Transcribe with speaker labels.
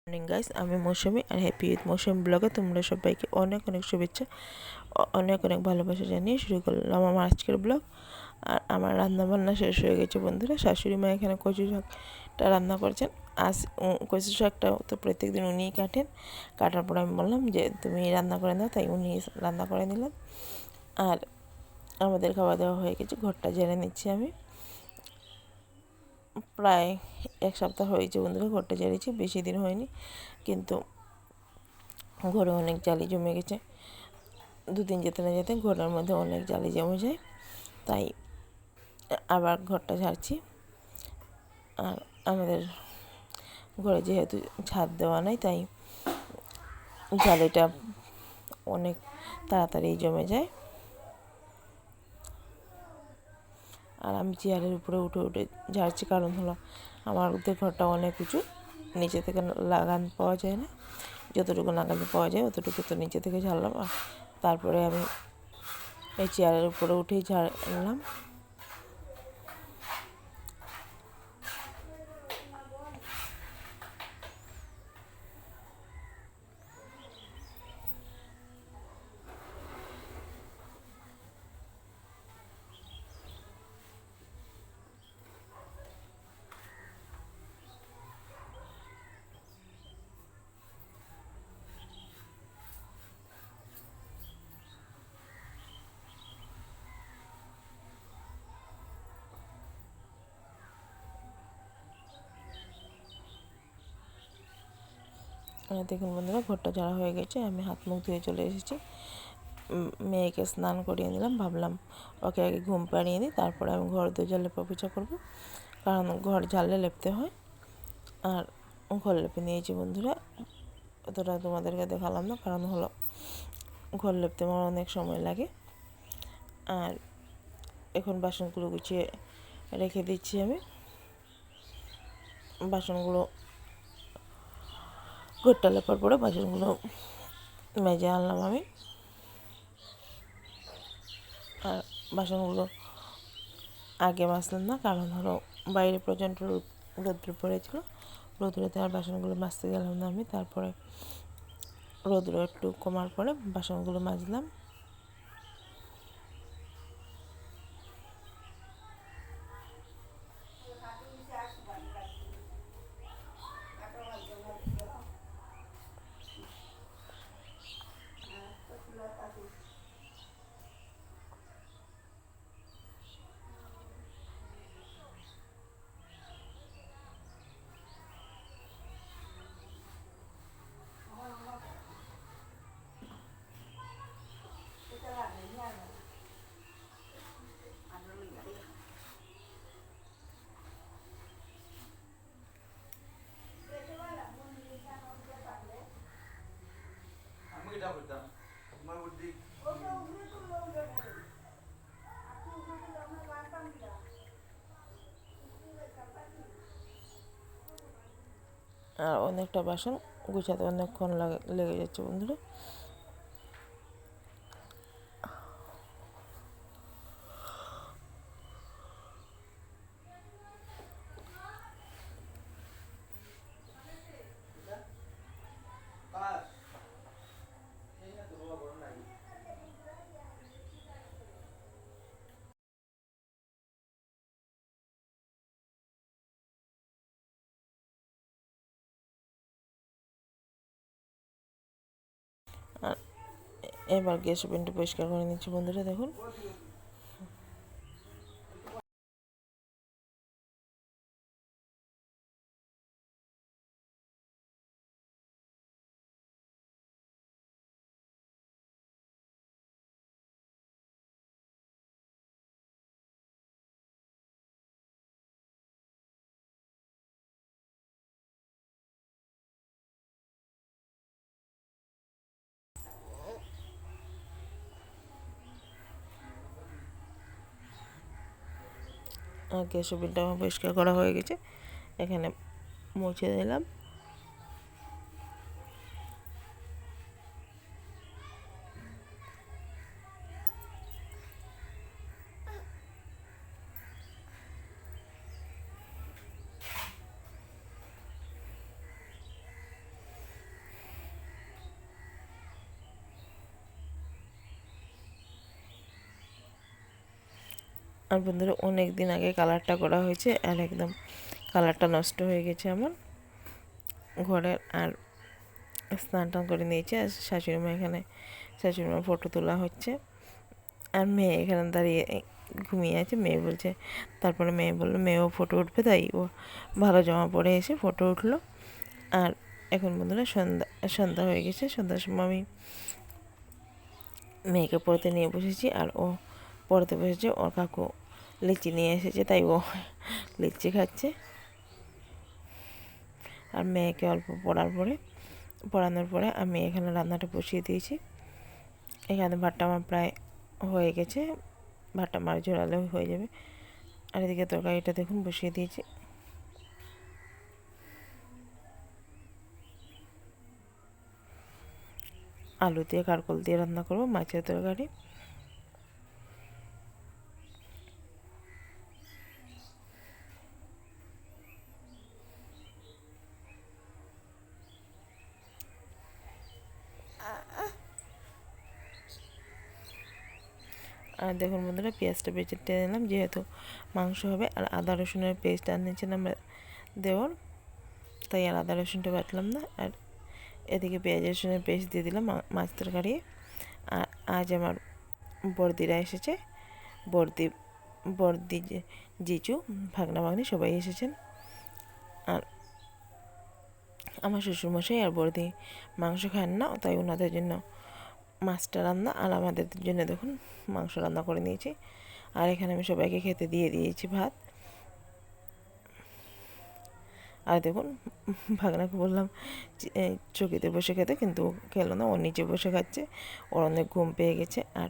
Speaker 1: Morning guys, আমি মৌসুমি আর happy with মৌসুমি ব্লগে তোমরা সবাইকে অনেক অনেক শুভেচ্ছা, অনেক অনেক ভালোবাসা জানিয়ে শুরু করলাম আমার আজকের ব্লগ। আর আমার রান্নাবান্না শেষ হয়ে গেছে বন্ধুরা। শাশুড়ি মা এখানে কচু শাকটা রান্না করছেন। আজ কচু শাকটা তো প্রত্যেক দিন উনিই কাটার পর আমি বললাম যে তুমি রান্না করে নাও, তাই উনি রান্না করে নিলাম। আর আমাদের খাওয়া দাওয়া হয়ে গেছে, ঘরটা ঝেড়ে নিচ্ছি আমি। প্রায় এক সপ্তাহ হয়েছে বন্ধুরা ঘরটা ঝেড়েছি, বেশি দিন হয়নি, কিন্তু ঘরে অনেক জালি জমে গেছে। দুদিন যেতে না যেতে ঘরের মধ্যে অনেক জালি জমে যায়, তাই আবার ঘরটা ঝাড়ছি। আর আমাদের ঘরে যেহেতু ছাদ দেওয়া নাই, তাই জালিটা অনেক তাড়াতাড়ি জমে যায়। আর আমি চেয়ারের উপরে উঠে উঠে ঝাড়ছি, কারণ হলো আমাদের ঘরটা অনেক উঁচু, নিচে থেকে লাগান পাওয়া যায় না। যতটুকু লাগাতে পাওয়া যায় অতটুকু তো নিচে থেকে ঝাড়লাম, আর তারপরে আমি এই চেয়ারের উপরে উঠেই ঝাড়লাম। দেখুন বন্ধুরা, ঘরটা ঝাড়া হয়ে গেছে। আমি হাত মুখ ধুয়ে চলে এসেছি। মেয়েকে স্নান করিয়ে নিলাম, ভাবলাম ওকে আগে ঘুম পাড়িয়ে নিই, তারপরে আমি ঘর দরজা লেপা পোছা করবো, কারণ ঘর ঝাড়লে লেপতে হয়। আর ঘর লেপে নিয়েছি বন্ধুরা, অতটা তোমাদেরকে দেখালাম না, কারণ হলো ঘর লেপতে আমার অনেক সময় লাগে। আর এখন বাসনগুলো গুছিয়ে রেখে দিচ্ছি আমি। বাসনগুলো ঘরটা লেপার পরে বাসনগুলো মেজে আনলাম আমি। আর বাসনগুলো আগে মাজলাম না, কারণ হলো বাইরে প্রচণ্ড রৌদ্র পড়েছিল। রৌদ্রতে আর বাসনগুলো মাজতে গেলাম না আমি। তারপরে রৌদ্র একটু কমার পরে বাসনগুলো মাজলাম। আর অনেকটা বাসন গুছাতে অনেকক্ষণ লেগে যাচ্ছে বন্ধুরা। আর এবার গ্যাস ওভেনটা পরিষ্কার করে নিচ্ছি বন্ধুরা। দেখুন, গ্যাস ওভেনটা আমার পরিষ্কার করা হয়ে গেছে। এখানে মুছে দিলাম। আর বন্ধুরা অনেক দিন আগে কালারটা করা হয়েছে আর একদম কালারটা নষ্ট হয়ে গেছে আমার ঘরের। আর স্নান টান করে নিয়েছে আর শাশুড়িমা এখানে শাশুড়িমার ফটো তোলা হচ্ছে আর মেয়ে এখানে দাঁড়িয়ে ঘুমিয়ে আছে। মেয়ে বলছে, তারপরে মেয়ে বললো মেয়েও ফটো উঠবে, তাই ও ভালো জামা পরে এসে ফটো উঠলো। আর এখন বন্ধুরা সন্ধ্যা হয়ে গেছে। সন্ধ্যার সময় আমি মেয়েকে পড়তে নিয়ে বসেছি আর ও পড়তে বসেছে। ওর কাকু লিচি নিয়ে এসেছে, তাই ও লিচি খাচ্ছে। আর মেয়েকে অল্প পড়ানোর পরে আমি এখানে রান্নাটা বসিয়ে দিয়েছি। এখানে ভাতটা আমার প্রায় হয়ে গেছে, ভাতটা মার ঝোলালেও হয়ে যাবে। আর এদিকে তরকারিটা দেখুন বসিয়ে দিয়েছি। আলু দিয়ে কারকল দিয়ে রান্না করব মাছের তরকারি। আর দেখুন বন্ধুরা পেঁয়াজটা বেঁচে টেনে নিলাম, যেহেতু মাংস হবে। আর আদা রসুনের পেস্ট আনিয়েছিলাম দেওয়ার, তাই আর আদা রসুনটা বাটলাম না। আর এদিকে পেঁয়াজ রসুনের পেস্ট দিয়ে দিলাম মাছ তরকারি। আর আজ আমার বড়দিরা এসেছে, বড়দি জিজু ভাগনা ভাগ্নি সবাই এসেছেন। আর আমার শ্বশুরমশাই আর বড়দি মাংস খান না, তাই ওনাদের জন্য মাছটা রান্না, আর আমাদের জন্য দেখুন মাংস রান্না করে নিয়েছি। আর এখানে আমি সবাইকে খেতে দিয়ে দিয়েছি ভাত। আর দেখুন ভাগনাকে বললাম চকিতে বসে খেতে, কিন্তু খেলো না, ও নিচে বসে খাচ্ছে। ওর অনেক ঘুম পেয়ে গেছে। আর